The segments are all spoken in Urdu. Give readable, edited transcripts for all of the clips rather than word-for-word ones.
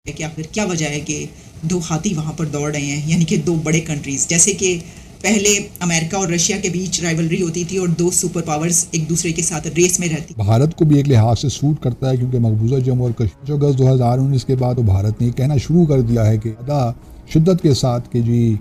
کہ آخر کیا وجہ ہے کہ دو ہاتھی وہاں پر دوڑ رہے ہیں، یعنی کہ دو بڑے کنٹریز. جیسے کہ پہلے امریکہ اور رشیا کے بیچ رائیولری ہوتی تھی اور دو سپر پاورز ایک دوسرے کے ساتھ ریس میں رہتی. بھارت کو بھی ایک لحاظ سے سوٹ کرتا ہے کیونکہ مقبوضہ جموں اور کشمیر اگست 2019 کے بعد بھارت نے یہ کہنا شروع کر دیا ہے کہ زیادہ شدت کے ساتھ کہ جی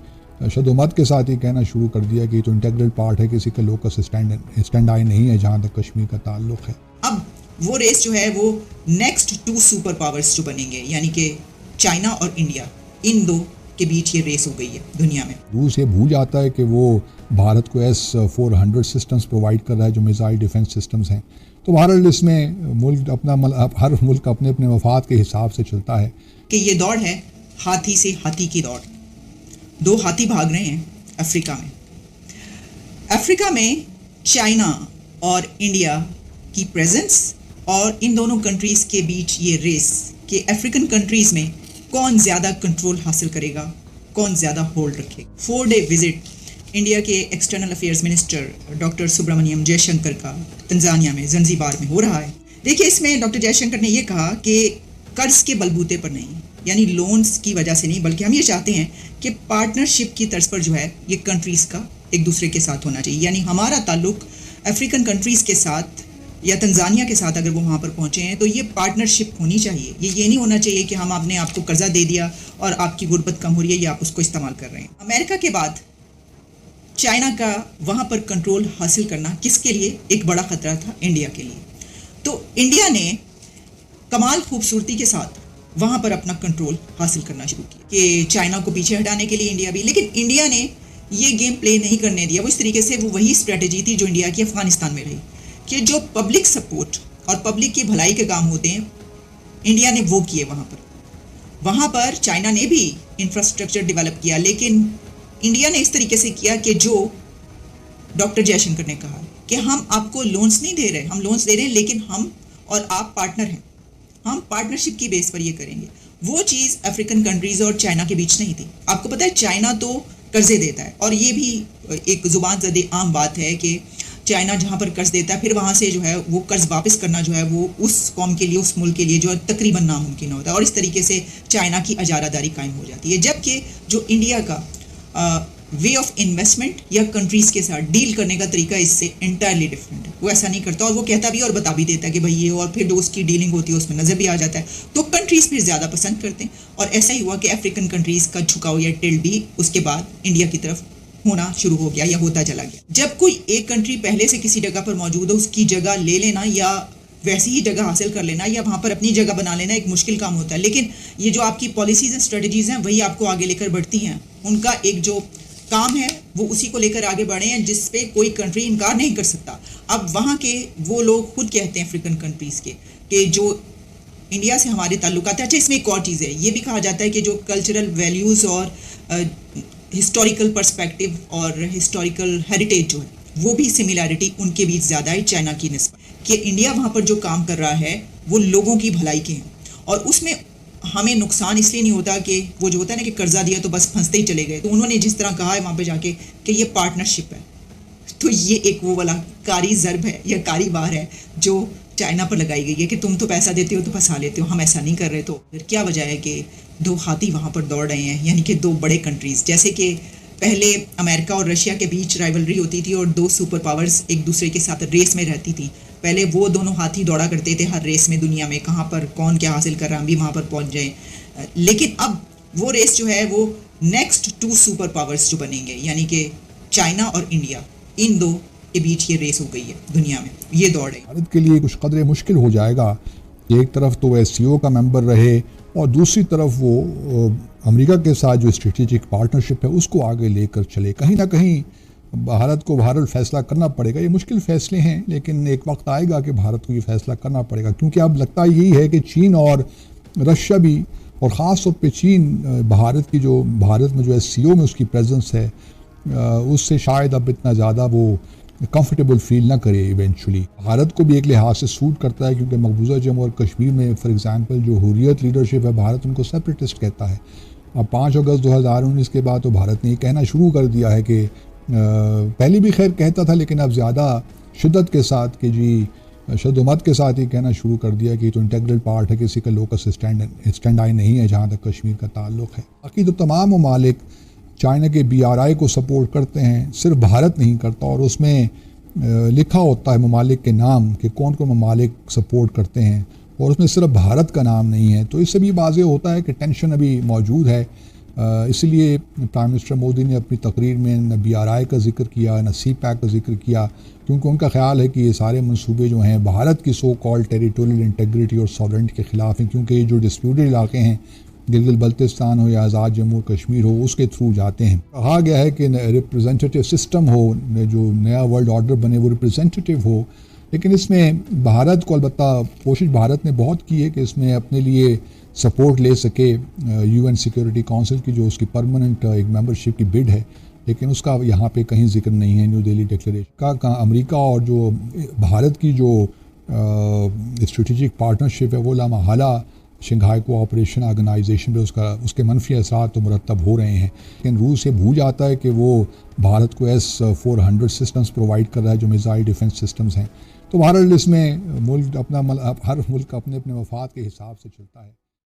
شدومت کے ساتھ یہ کہنا شروع کر دیا کہ یہ تو انٹیگرل پارٹ ہے، کسی کا لوکس اسٹینڈ آئی نہیں ہے جہاں تک کشمیر کا تعلق ہے. اب وہ ریس جو ہے وہ نیکسٹ ٹو سپر پاورز جو بنیں گے، یعنی کہ چائنا اور انڈیا، ان دو کے بیچ یہ ریس ہو گئی ہے دنیا میں. روس یہ بھول جاتا ہے کہ وہ بھارت کو S-400 سسٹمز پرووائڈ کر رہا ہے جو میزائل ڈیفنس سسٹمز ہیں. تو بہرحال اس میں ملک ہر ملک اپنے اپنے مفاد کے حساب سے چلتا ہے کہ یہ دوڑ ہے ہاتھی سے ہاتھی کی دوڑ. دو ہاتھی بھاگ رہے ہیں افریقہ میں. افریقہ میں چائنا اور انڈیا کی پریزنس اور ان دونوں کنٹریز کے بیچ یہ ریس کہ افریقن کنٹریز میں کون زیادہ کنٹرول حاصل کرے گا، کون زیادہ ہولڈ رکھے گا. 4 ڈے وزٹ انڈیا کے external affairs minister doctor Subrahmanyam Jaishankar کا تنزانیہ میں زنزیبار میں ہو رہا ہے. دیکھیے اس میں ڈاکٹر جے شنکر نے یہ کہا کہ قرض کے بلبوتے پر نہیں، یعنی لونز کی وجہ سے نہیں، بلکہ ہم یہ چاہتے ہیں کہ پارٹنرشپ کی طرز پر جو ہے یہ کنٹریز کا ایک دوسرے کے ساتھ ہونا چاہیے. یعنی ہمارا تعلق افریقن کنٹریز کے ساتھ یا تنزانیہ کے ساتھ اگر وہ وہاں پر پہنچے ہیں تو یہ پارٹنرشپ ہونی چاہیے. یہ نہیں ہونا چاہیے کہ ہم اپنے آپ کو قرضہ دے دیا اور آپ کی غربت کم ہو رہی ہے یا آپ اس کو استعمال کر رہے ہیں. امریکہ کے بعد چائنا کا وہاں پر کنٹرول حاصل کرنا کس کے لیے ایک بڑا خطرہ تھا؟ انڈیا کے لیے. تو انڈیا نے کمال خوبصورتی کے ساتھ وہاں پر اپنا کنٹرول حاصل کرنا شروع کیا کہ چائنا کو پیچھے ہٹانے کے لیے انڈیا بھی. لیکن انڈیا نے یہ گیم پلے نہیں کرنے دیا. وہ اس طریقے سے وہی اسٹریٹجی تھی جو انڈیا کی افغانستان میں رہی کہ جو پبلک سپورٹ اور پبلک کی بھلائی کے کام ہوتے ہیں انڈیا نے وہ کیے. وہاں پر چائنا نے بھی انفراسٹرکچر ڈیولپ کیا، لیکن انڈیا نے اس طریقے سے کیا کہ جو ڈاکٹر جے شنکر نے کہا کہ ہم آپ کو لونز نہیں دے رہے، ہم لونز دے رہے ہیں لیکن ہم اور آپ پارٹنر ہیں، ہم پارٹنرشپ کی بیس پر یہ کریں گے. وہ چیز افریقن کنٹریز اور چائنا کے بیچ نہیں تھی. آپ کو پتہ ہے چائنا تو قرضے دیتا ہے، اور یہ بھی ایک زبان زدہ عام بات ہے کہ چائنا جہاں پر قرض دیتا ہے پھر وہاں سے جو ہے وہ قرض واپس کرنا جو ہے وہ اس قوم کے لیے، اس ملک کے لیے جو ہے تقریباً ناممکن ہوتا ہے، اور اس طریقے سے چائنا کی اجارہ داری قائم ہو جاتی ہے. جبکہ جو انڈیا کا وے آف انویسٹمنٹ یا کنٹریز کے ساتھ ڈیل کرنے کا طریقہ اس سے انٹائرلی ڈفرینٹ ہے. وہ ایسا نہیں کرتا، اور وہ کہتا بھی اور بتا بھی دیتا ہے کہ بھائی یہ، اور پھر جو اس کی ڈیلنگ ہوتی ہے اس میں نظر بھی آ جاتا ہے. تو کنٹریز پھر زیادہ پسند کرتے ہیں، اور ایسا ہی ہوا کہ افریقن کنٹریز کا جھکاؤ یا ٹلٹ بھی اس کے بعد انڈیا کی طرف ہونا شروع ہو گیا یا ہوتا چلا گیا. جب کوئی ایک کنٹری پہلے سے کسی جگہ پر موجود ہو، اس کی جگہ لے لینا یا ویسی ہی جگہ حاصل کر لینا یا وہاں پر اپنی جگہ بنا لینا ایک مشکل کام ہوتا ہے. لیکن یہ جو آپ کی پالیسیز اینڈ اسٹریٹجیز ہیں وہی آپ کو آگے لے کر بڑھتی ہیں. ان کا ایک جو کام ہے وہ اسی کو لے کر آگے بڑھے ہیں جس پہ کوئی کنٹری انکار نہیں کر سکتا. اب وہاں کے وہ لوگ خود کہتے ہیں افریقن کنٹریز کے کہ جو انڈیا سے ہمارے تعلقات ہیں. اچھا اس میں ایک اور چیز ہے، یہ بھی کہا جاتا ہے کہ جو کلچرل ویلیوز اور ہسٹوریکل پرسپیکٹو اور ہسٹوریکل ہیریٹیج جو ہے وہ بھی سملیرٹی ان کے بیچ زیادہ ہے چائنا کی نسبت. کہ انڈیا وہاں پر جو کام کر رہا ہے وہ لوگوں کی بھلائی کے ہیں، اور اس میں ہمیں نقصان اس لیے نہیں ہوتا کہ وہ جو ہوتا ہے نا کہ قرضہ دیا تو بس پھنستے ہی چلے گئے. تو انہوں نے جس طرح کہا ہے وہاں پہ جا کے کہ یہ پارٹنرشپ ہے، تو یہ ایک وہ والا کاری ضرب ہے یا کاری بار ہے جو چائنا پر لگائی گئی ہے کہ تم تو پیسہ دیتے ہو تو پھنسا لیتے ہو، ہم ایسا نہیں کر رہے. تو پھر کیا وجہ ہے کہ دو ہاتھی وہاں پر دوڑ رہے ہیں، یعنی کہ دو بڑے کنٹریز. جیسے کہ پہلے امریکہ اور رشیا کے بیچ رائیولری ہوتی تھی اور دو سپر پاورز ایک دوسرے کے ساتھ ریس میں رہتی تھیں. پہلے وہ دونوں ہاتھی دوڑا کرتے تھے ہر ریس میں دنیا میں، کہاں پر کون کیا حاصل کر رہا، ہم بھی وہاں پر پہنچ جائیں. لیکن اب وہ ریس جو ہے وہ نیکسٹ ٹو سپر پاورز جو بنیں گے، یعنی کہ چائنا اور انڈیا، ان دو کے بیچ یہ ریس ہو گئی ہے دنیا میں، یہ دوڑ ہے. بھارت کے لیے کچھ قدرے مشکل ہو جائے گا کہ ایک طرف تو وہ SCO کا ممبر رہے اور دوسری طرف وہ امریکہ کے ساتھ جو اسٹریٹجک پارٹنرشپ ہے اس کو آگے لے کر چلے. کہیں نہ کہیں بھارت کو فیصلہ کرنا پڑے گا. یہ مشکل فیصلے ہیں لیکن ایک وقت آئے گا کہ بھارت کو یہ فیصلہ کرنا پڑے گا، کیونکہ اب لگتا یہی ہے کہ چین اور رشیا بھی، اور خاص طور پہ چین، بھارت میں جو SCO میں اس کی پریزنس ہے اس سے شاید اب اتنا زیادہ وہ کمفرٹیبل فیل نہ کرے. ایونچولی بھارت کو بھی ایک لحاظ سے سوٹ کرتا ہے کیونکہ مقبوضہ جموں اور کشمیر میں فار ایگزامپل جو حریت لیڈرشپ ہے بھارت ان کو سیپریٹسٹ کہتا ہے. اب 5 اگست 2019 کے بعد تو بھارت نے یہ کہنا شروع کر دیا ہے کہ پہلے بھی خیر کہتا تھا لیکن اب زیادہ شدت کے ساتھ کہ جی شدومت کے ساتھ یہ کہنا شروع کر دیا کہ یہ تو انٹیگرل پارٹ ہے، کسی کا لوکس اسٹینڈ آئی نہیں ہے جہاں تک کشمیر کا تعلق ہے۔ باقی تو تمام ممالک چائنا کے BRI کو سپورٹ کرتے ہیں، صرف بھارت نہیں کرتا، اور اس میں لکھا ہوتا ہے ممالک کے نام کہ کون کون ممالک سپورٹ کرتے ہیں، اور اس میں صرف بھارت کا نام نہیں ہے۔ تو اس سے بھی واضح ہوتا ہے کہ ٹینشن ابھی موجود ہے۔ اس لیے پرائم منسٹر مودی نے اپنی تقریر میں نہ BRI کا ذکر کیا، نہ CPEC کا ذکر کیا، کیونکہ ان کا خیال ہے کہ یہ سارے منصوبے جو ہیں بھارت کی سو کال ٹیریٹوریل انٹیگریٹی اور ساورنٹی کے خلاف ہیں، کیونکہ یہ جو ڈسپیوٹڈ علاقے ہیں، گلگت بلتستان ہو یا آزاد جموں کشمیر ہو، اس کے تھرو جاتے ہیں۔ کہا گیا ہے کہ ریپرزینٹیو سسٹم ہو، جو نیا ورلڈ آرڈر بنے وہ ریپرزینٹیو ہو، لیکن اس میں بھارت کو البتہ کوشش بھارت نے بہت کی ہے کہ اس میں اپنے لیے سپورٹ لے سکے UN سیکورٹی کونسل کی، جو اس کی پرماننٹ ایک ممبرشپ کی بڈ ہے، لیکن اس کا یہاں پہ کہیں ذکر نہیں ہے نیو دہلی ڈکلیریشن کا۔ امریکہ اور جو بھارت کی جو اسٹریٹجک پارٹنرشپ ہے وہ لامحالہ شنگھائی کوآپریشن آرگنائزیشن پہ اس کے منفی اثرات تو مرتب ہو رہے ہیں، لیکن روس یہ بھول جاتا ہے کہ وہ بھارت کو S-400 سسٹمز پرووائڈ کر رہا ہے جو میزائل ڈیفنس سسٹمز ہیں۔ تو بہرحال اس میں ہر ملک اپنے اپنے مفاد کے حساب سے چلتا ہے۔